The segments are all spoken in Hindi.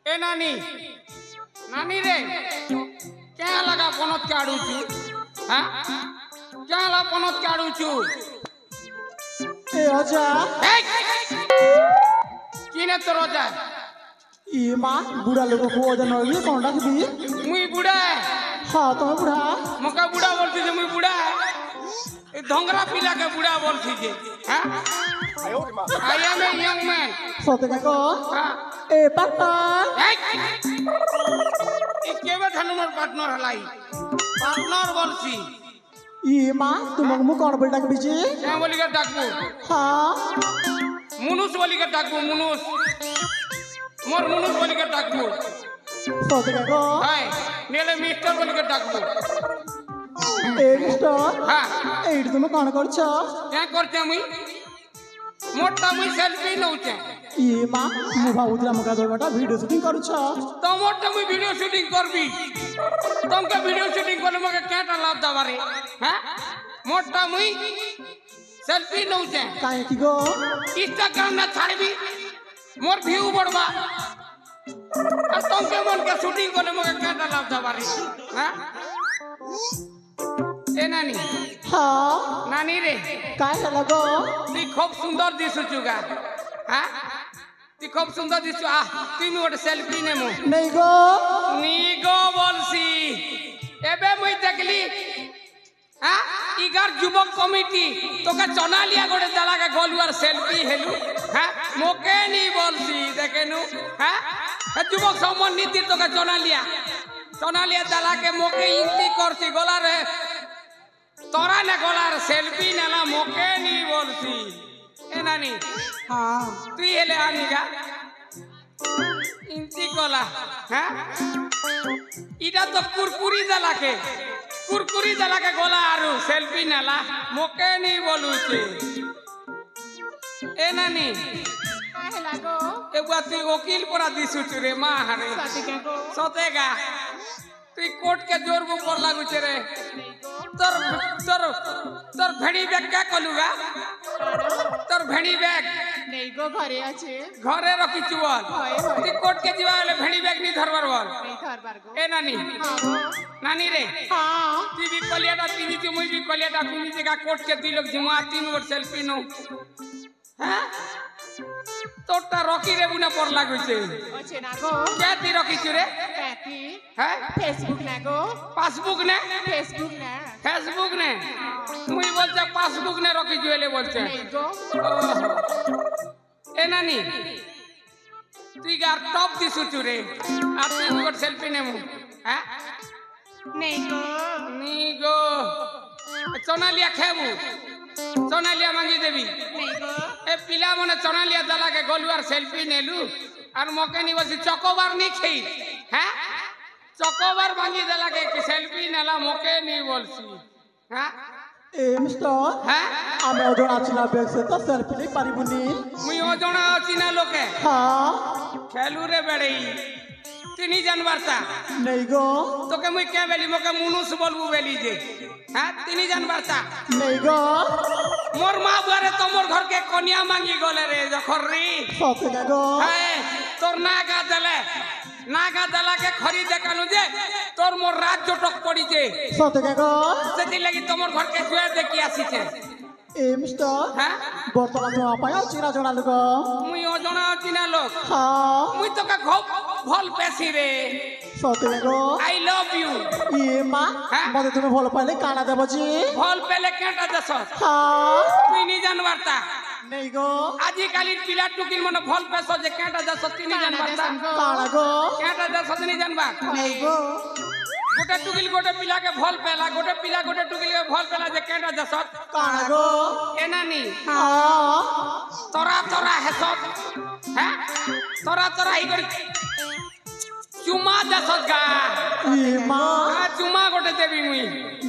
ए नानी नानी रे क्या लगा पनत काढू छु हां क्या लगा पनत काढू छु ए अजा किने तो रोजा ई मां बुढ़ा लोग को अजा नई कोन डाकबी मुई बुढ़ा हां तुम बुढ़ा मका बुढ़ा बोलती जे मुई बुढ़ा ए धंगरा पिला के बुढ़ा बोलती जे हां I am a young man सते को हां ए पार्टनर ए केबे धनुमर पार्टनर हलाई पार्टनर बोलसी ई मां तुम मु कोन बोल डाकबी जी क्या बोली के डाकबू हां मुनुस बोली के डाकबू मुनुस मोर मुनुस बोली के डाकबू सते को हाय नेले मिस्टर बोली के डाकबू ए मिस्टर हां एड तुम कोन करछ क्या करते मुई मोटा मुई सेल्फी नउचे ई मां मु भाउतला मका दोटा वीडियो शूटिंग करछ तो मोटा मुई वीडियो शूटिंग करबी तुमके वीडियो शूटिंग करले मके केटा लाभ दबारे हैं मोटा मुई सेल्फी नउचे काहे की गो इंस्टाग्राम ना छाड़बी मोर व्यू बढ़बा और तुमके मन के शूटिंग करले मके केटा लाभ दबारे हैं ए नानी हां नानी रे काहे लगो ती खूब सुंदर दिसुचुगा हां ती खूब सुंदर दिसु आ तुमी ओटे सेल्फी नेमु नहीं गो निगो बोलसी एबे मुई देखली हां इगार युवक कमिटी तोका चना लिया गोटे दला के गोलुआर सेल्फी हेलु हां मोके नी बोलसी देखेनु हां युवक सम्मान नीति तोका चना लिया दला के मोके इंती करसी गोला रे तोरा ने गोलार सेल्फी नेला मोके नी बोलसी ए नानी हां तू हेले आनीगा इंती कोला हां इडा तो कुरकुरी दला के गोला आरु सेल्फी नेला मोके नी बोलुचे ए नानी काहे लागो ए बाती वकील परा दिसुच रे मा हरे सतेगा तू कोर्ट के जोर को पर लागुचे रे तोर भेड़ी बैग क्या कलुगा तोर भेड़ी बैग नहीं गो घरे আছে घरे रखी चुवल ती कोर्ट के जीवा वाले भेड़ी बैग नी धरबर बोल नहीं धरबार गो ए नानी नानी रे हां ती भी कलियाटा ती भी मुई भी कलियाटा पिनी जगह कोर्ट के दी लोग जिमा 3 और सेल्फी नो हां तोटा रखी रे बुना पर लागुचे আছে না গো क्या ती रखी छु रे কাকি हैं फेसबुक না गो पासबुक ने फेसबुक ना फेसबुक ने मुई बोलते पासबुक ने रखी जुएले बोलते नहीं गो ए नानी तू यार टॉप दिसुचु रे आ तू गोट सेल्फी नेमु हैं नहीं गो नी गो चनालिया खेबू चनालिया मांगी देबी नहीं गो ए पिला मने चनालिया दला के गोलुआर सेल्फी नेलु और मोके नी बसी चकोबार नी खेई हैं चकोबार मांगी दला के सेल्फी नेला मोके नी बोलसी हैं ए मिस्टर हैं आमे ओजन आचिना बैग से तो सेल्फी नहीं पारिबुनी मुई ओजणा अचिना लोके हां खेलू रे बेड़ई तिनी जानवरता नहीं गो तो के मुई के बेली मोके मुनुस बोलबू बेली जे हां तिनी जानवरता नहीं गो मोर मां बुआरे तो मोर घर के कन्या मांगी गले रे जखरी सते गो है तोर नागा दला के खरीदे कानु जे तोर मोर रात जोटक पड़ी जे सते गो सेति लगी तोमर घर के जुए देखि आसी छे ए मिस्टर हां बर्तमान तो आपाय चिरा जणा लोग मुई ओजणा अचिना लोक हां मुई तो का घोप भल पेसी रे सते गो आई लव यू ए मां मते तुम भल पाले काना देबो जी भल पेले केटा दस हां तुई नी जानवरता नहीं गो आजी काली पिला टुकिल मन भल पेसो जे केटा दस ती नी जानवरता काना गो केटा दस नी जानबा नहीं गो गोटे टुकिल गोटे पिला के भल पेला गोटे पिला गोटे टुकिल के भल पेला जे केटा दस काना गो ए नानी हां तोरा है सब हैं तोरा ही कर चुमा दसगा ए मां चुमा गोटे देबी मुई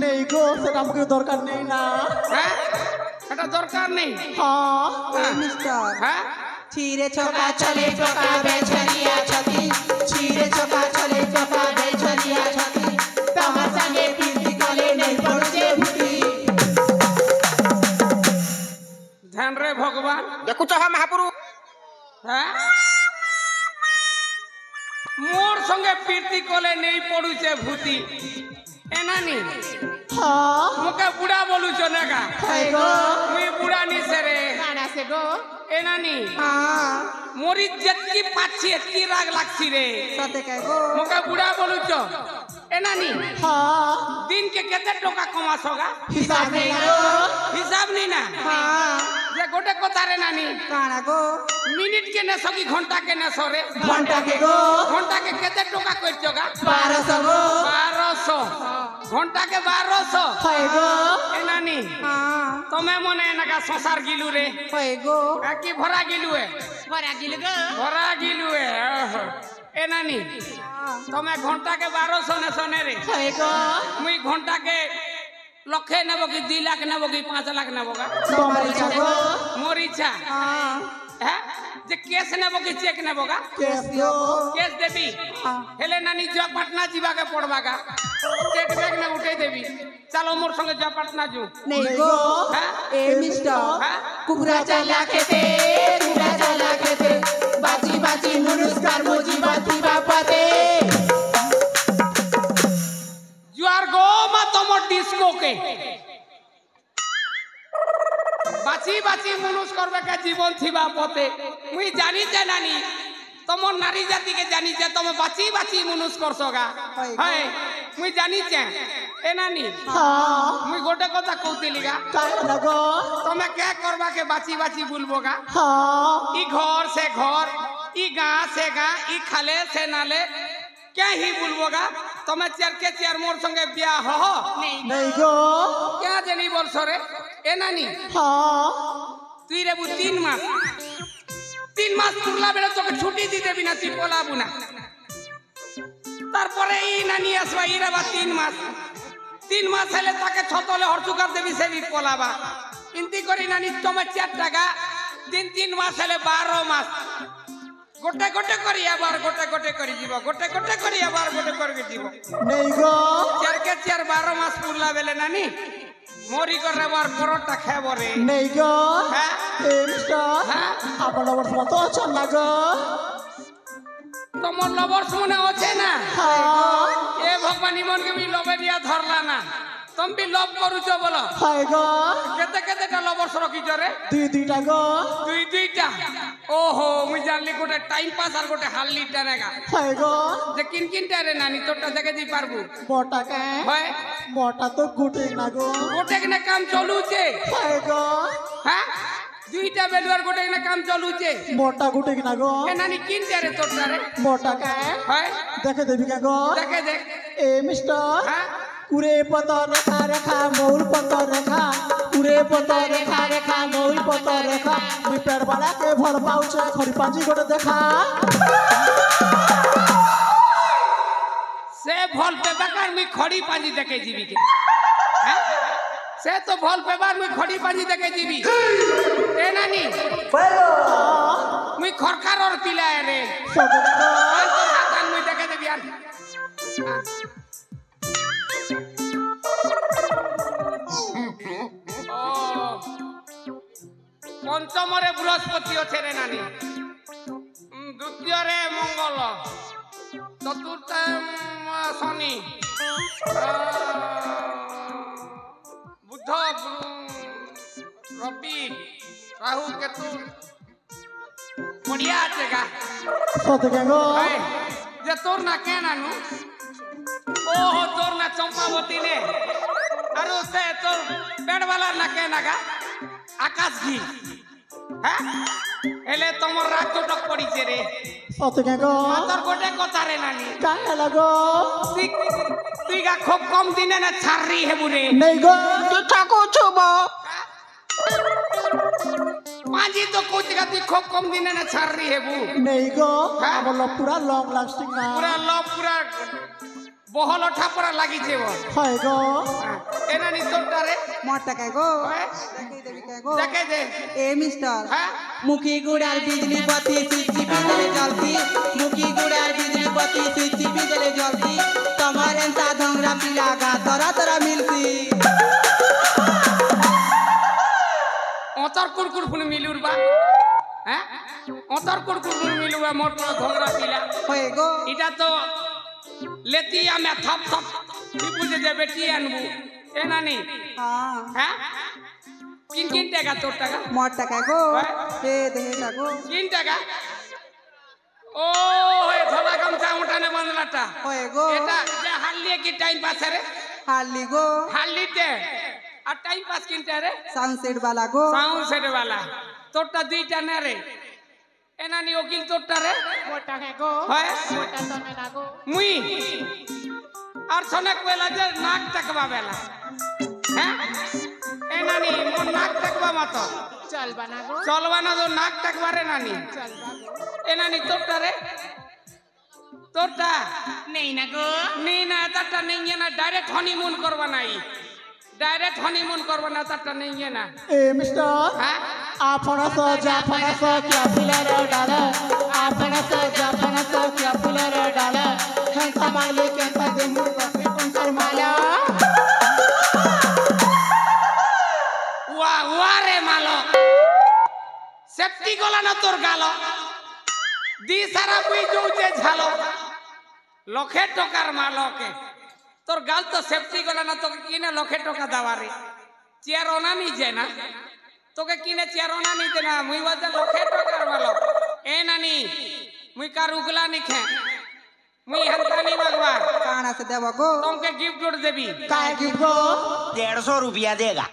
नहीं गो सेटा हमके दरकार नहीं ना हैं এটা দরকার নেই हां मिस्टर हैं छिरे छोका चले छोका बेचनिया छती छिरे छोका चले छोका बेचनिया छती तमा संगे নেই পড়ুছে ভূতি এ নানি হ্যাঁ মুখে বুড়া বলুছ না গা হয় গো মুই বুড়া নিছে রে কানা সে গো এ নানি হ্যাঁ মরি যেতকি পাচ্ছি এতকি রাগ লাগছি রে সতে কে গো মুখে বুড়া বলুছ এ নানি হ্যাঁ দিনকে কেতে টাকা কমাছো গা হিসাব নেই গো হিসাব নি না হ্যাঁ যে গোটে কথা রে নানি কানা গো মিনিট কে নেছো কি ঘন্টা কে নেছো রে ঘন্টা কে গো ঘন্টা কে কেতে টাকা কইছো গা 1200 গো 1200 ঘন্টা কে 1200 হয় গো এ নানি হ্যাঁ তুমি মনে এনাকা সংসার গিলু রে হয় গো কি ভরা গিলু এ ভরা গিল গো ভরা গিলু এ এ নানি তুমি ঘন্টা কে 1200 নেছো নে রে হয় গো মুই ঘন্টা কে লক্ষে নেব কি 2 লাখ নেব কি 5 লাখ নেব গা তোমার ইচ্ছা গো মোর ইচ্ছা হ্যাঁ হ্যাঁ যে কেস নেব কি চেক নেব গা কেস গো কেস দেবি হ্যাঁ হেলে নানি যা পাটনা যাবাকে পড়বা গা চেক ব্যাগ না উঠে দেবি চলো মোর সঙ্গে যা পাটনা যু নেই গো হ্যাঁ এ মিস্টার হ্যাঁ কুকুরা চালা খেতে কুকুরা চালা খেতে বাজি বাজি মুনুস্কার মুজি বাতি বাপাতে जुआर गो मा तमर डिस्को के बाची बाची मनुष्य करबे के जीवन थिबा पते मुई जानी जे नानी तमर नारी जाति के जानी जे तुम बाची बाची मनुष्य करसोगा है मुई जानी जे ए नानी হ্যাঁ मुई गोटे कथा कहतिलिगा কাই লাগো तमे क्या करबा के बाची बाची बुलबोगा হ্যাঁ ई घर से घर ई गां से गां ई खाले से नाले क्या ही बुलबोगा तमे चेर के चेर मोर संगे ब्याह हो নেই গো क्या जनी बोल सरे ए नानी হ্যাঁ তুই রে 3 মাস পুরলা বেলা তোকে ছুটি দিতে বিনা তুই পলাবু না তারপরে এই নানি আসবা ইরা বা 3 মাস হলে তাকে ছতলে হরচুকার দেবি সেবি পলাবা ইন্তি করি নানি তোমার 4 টাকা দিন 3 মাস হলে 12 মাস গোটে গোটে করি আবার গোটে গোটে করি যাব গোটে গোটে করি আবার গোটে করে যাব নেই গো চার কে চার 12 মাস পুরলা বেলে নানি মরি করে বার পরোটা খাবো রে নেই গো হ্যাঁ এ মিস্টার হ্যাঁ আপনার বর্তমান তো চল লাগো তোমার লবর্ষ মনে আছে না হ্যাঁ এ ভগবান ইমন কে বি লবে দিয়া ধরলা না তুমি বি লব করুছো বলো হয় গো কেতে কেতেটা লবর্ষ রখিছ রে দুইটা গো দুইটা ওহো মুই জানলি গোটে টাইম পাস আর গোটে হাল্লিটা নেগা হয় গো যে কিন কিনটা রে নানি তোরটা দেখে দি পারবু বটা কে হয় বটা তো গুটে না গো গোটে কিনা কাম চলুছে হয় গো হ্যাঁ দুইটা বেলুয়ার গোটে কিনা কাম চলুছে বটা গুটে না গো এ নানি কিনটা রে তোরটা রে বটা কে হয় দেখে দেবি কে গো দেখে দেখ এ মিস্টার হ্যাঁ কুরে পতর রেখা রেখা মৌল পতর রেখা কুরে পতর রেখা রেখা মৌল পতর রেখা মুই পেট বাড়া কে ভর পাউছে খড়ি পাঁজি গোটে দেখা से भल पेबाकार मुई खड़ी पांजी देखे जीवी के हैं से तो भल पेबार मुई खड़ी पांजी देखे जीवी ए नानी मुई खरकार और पिला रे সদর গো आन तो हाथान मुई देखे देबी आन ओ पंचमरे बृहस्पति আছে রে নানি দ্বিতীয় রে মঙ্গল চতুর্থ শনি বুধ রবি রাহু কেতু বড়িয়া আছে গা সদর গো এই, যে তোর না কে নানু ও তোর না চম্পাবতী নে আর সে তোর পেটবালা না কে নাগা আকাশ ঘি হ্যাঁ এলে তোমার রাজ্যটক পড়িছে রে সদর গো তোর গোটে কথা রে নানি কাই লাগো তুই তুই গা খুব কম দিনে না ছাড়রি হেবু রে নেই গো ঠাকুর ছুব মাঝি তো কইতে গা তুই খুব কম দিনে না ছাড়রি হেবু নেই গো হ্যাঁ? আমার পুরা লং লাস্টিং না পুরা লব পুরা বহল ওঠা পুরা লাগিছে বল হয় গো এনা নি তোরটা রে মোটা কে গো হ্যাঁ? দেখে দেবি কে গো দেখে দে এ মিস্টার হ্যাঁ মুখি গুড়ার বিজলি বাতি সুইচি বিজলে জ্বলতি মুখি গুড়ার বিজলি বাতি সুইচি বিজলে জ্বলতি তোমার এন্তা ধংরা পিলা গা তরা তরা মিলতি অতর কুরকুর ফুল মিলুর বা হ্যাঁ অতর কুরকুর ফুল মিলুবা মোর পুরো ধংরা পিলা হয়ে গো এটা তো लेती आ मैं थप थप भी बुझे जे बेटी अनबू ए नानी হ্যাঁ हैं किन किन टाका तोर टाका মোর টাকা গো দে দেহে টাকা किन टाका ओ हे थोड़ा कम सा उठाने बंदलाटा হয়ে গো এটা যে হারলিয়ে কি টাইম পাস রে হারলি গো হারলিতে আর টাইম পাস কিনতে রে সানসেট বালা গো সাউন্ড সেট वाला তোরটা দুইটা না রে এনানি ওকিল তোরটা রে মোটা কে গো হয় মোটা তমে না গো মুই আর সনেক বেলা যে নাক টাকবা বেলা হ্যাঁ এনানি মোর নাক টাকবা মত চলবা না গো চলবা না তো নাক টাকবা রে নানি চলবা গো এনানি তোরটা রে তোরটা নেই না গো নি না তারটা নেই না ডাইরেক্ট হনিমুন করবা নাই ডাইরেক্ট হনিমুন করবা না তারটা নেই না ए मिस्टर হ্যাঁ आपण सो जाफण सो क्या फुलर डाल आपण सो जाफण सो क्या फुलर डाल हंसा मांगले केंता दे मुर्गा पे पंकर माला ওয়া রে মালো সেফটি গলা না তোর গালো দি সারা বুই যৌছে ঝালো লক্ষে টাকার মালকে তোর গাল তো সেফটি গলা না তোকে কিনে লক্ষে টাকা দাওয়ারে চেয়ার ওনা নিছে না তোকে কিনে চেয়ার ওনা নিতে না মুই বাজে লক্ষে টাকার মালো এ নানি মুই কার উগলা নিখে মুই হন্তানি মাগবা কানা সে দেব গো তোমকে गिफ्ट जोड़ देबी काय गिफ्ट गो 150 रुपया देगा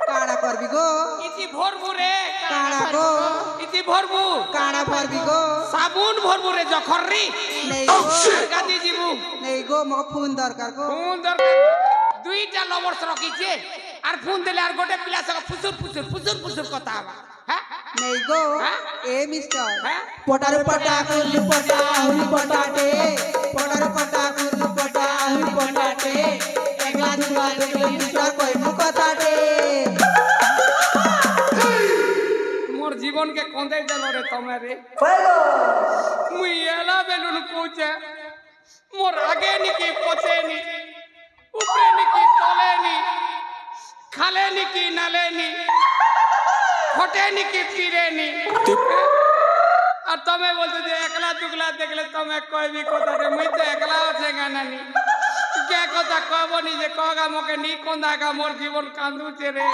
কানা করবি গো ইতি ভরবু রে কানা গো ইতি ভরবু কানা ভরবি গো সাবুন ভরবু রে জখররি নেই গো গাদি জিবু নেই গো মো ফোন দরকার গো ফোন দরকার দুইটা লবর্স রকিছে আর ফোন দিলে আর গোটে পিলা সঙ্গে ফুসুর ফুসুর ফুসুর ফুসুর কথা হবা হ্যাঁ নেই গো হ্যাঁ? এ মিস্টার হ্যাঁ पोटार पटा कुल्लू पटा हुली पटाटे পটার পটা কুলু পটা हुली पटाटे একলা দুলা দেখলে মিস্টার কই মু কথাটে মোর জীবনকে কন্দাই দেল রে তুমি রে মুই এলা বেলুন পৌঁছে মোর আগে নিকি পছে নি উপরে নিকি তলে নি খালে নিকি নালে নি ফটে নিকি পিরে নি আর তুমি বলছো যে একলা দুগলা দেখলে তুমি কইবি কথা রে মুই তো একলা আছে গানানি কে কথা কবনি যে কগা মোকে নি কোন্দাগা মোর জীবন কান্দুছে রে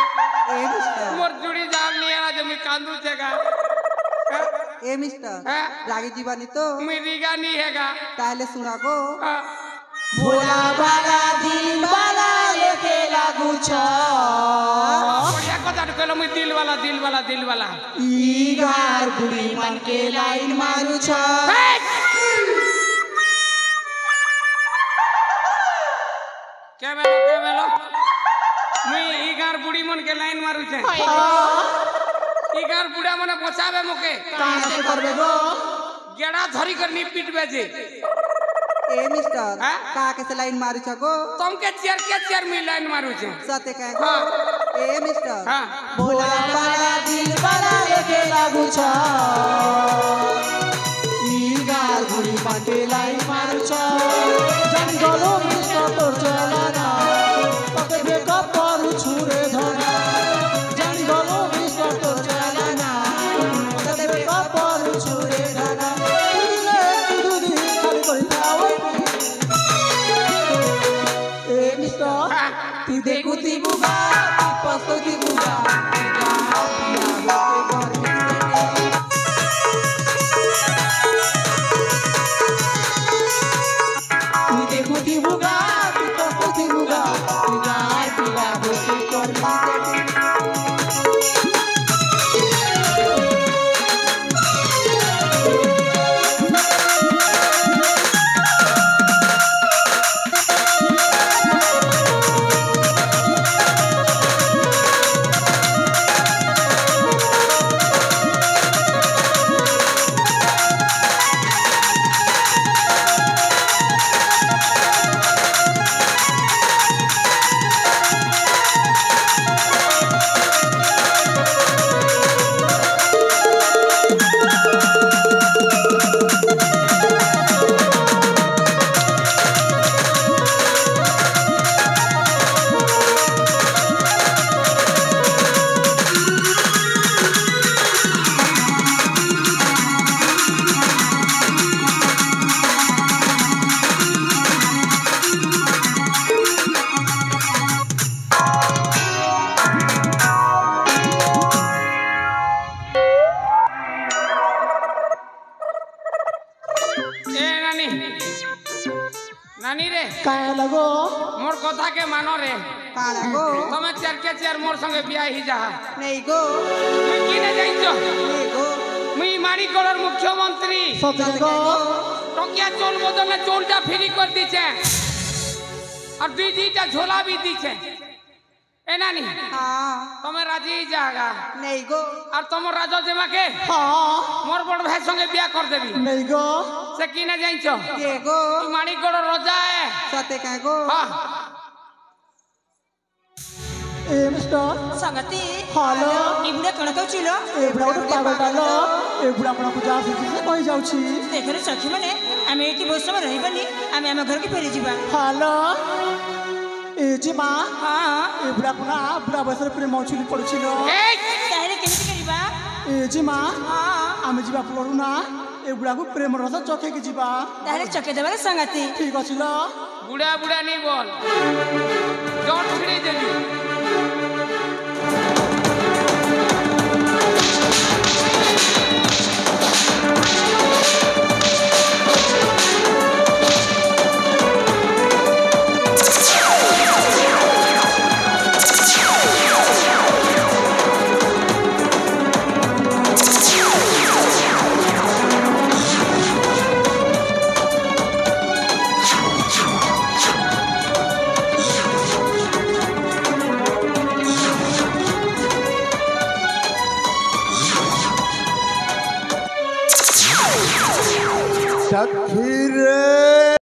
এ মিস্টার মোর জুড়ি জান নিয়ে আজ আমি কান্দুছে গা এ মিস্টার হ্যাঁ রাগি জীবানি তো মুই রিগা নি হেগা তাহলে শুনা গো হ্যাঁ। भोला बाला दिल बाला लेके लागू छ बढ़िया কথা কইলো মুই দিলওয়ালা দিলওয়ালা দিলওয়ালা ईगार बुढ़ी मन के लाइन मारू छ কেমেলো মুই ইগার বুড়ি মন কে লাইন মারু છે ইগার বুড়া মনে বচাবে মোকে कहाँ से करबे गो গেড়া ধরি করে নি পিটবে যে এ মিস্টার হ্যাঁ? কাকে সে লাইন মারি ছ গো তোমকে চেয়ার মি লাইন মারু છે সতে কে গো এ মিস্টার হ্যাঁ भोला बाला दिल बाला लेके लागू छ ईगार बुढ़ी मन के लाइन मारू छ जंगलो मिस्टर तोर चलाना पके बेकअप करू छुरे धना जंगलो मिस्टर तोर चलाना पके बेकअप करू छुरे धना दूधी खाली करी थावे ए मिस्टर ती देखू ती बुगा पस्तो ती बुगा ती देखू ती बुगा पस्तो ती बुगा गार पिला गोटे कर नानी रे काहे लगो मोर कथा के मानो रे काड़ा गो तमे चार के चार मोर संगे बियाह ही जा नहीं गो मुई किने जाइछो नहीं गो मुई माणिकगढ़र मुख्यमंत्री सते गो टकिया चोल बदले चोलटा फ्री कर दीछे और दुईटा झोला भी दीछे ए नानी हाँ तमे राजी जागा नहीं गो और तुम राजो जमा के हाँ मोर बड़ भाई संगे बियाह कर देबी नहीं गो से किने जाइछो के गो माणिकगढ़ राजा है सते का गो हां ए मिस्टर संगति हेलो इबुड़ा कण कहउचिलो ए बुढ़ा गोटे पागलटालो ए बुढ़ा आपण को जा से कहि जाउछि देखरे सखी माने आमे एठी बहुत समय रहिबनी आमे हम घर के फेरी जिबा हेलो ए जी मां हां ए बुढ़ा को ना बुढ़ा बसर प्रेम मौछुली पड़ुछिलो ए ताहले केमिति करिबा ए जी मां हां आमे जीवा पड़ू ना ए बुढ़ा को प्रेम रस चखे के जीवा ताहले चके देबा संगति ठीक अछि ल बुढ़ा बुढ़ा नहीं बोल जट छिड़ी देबी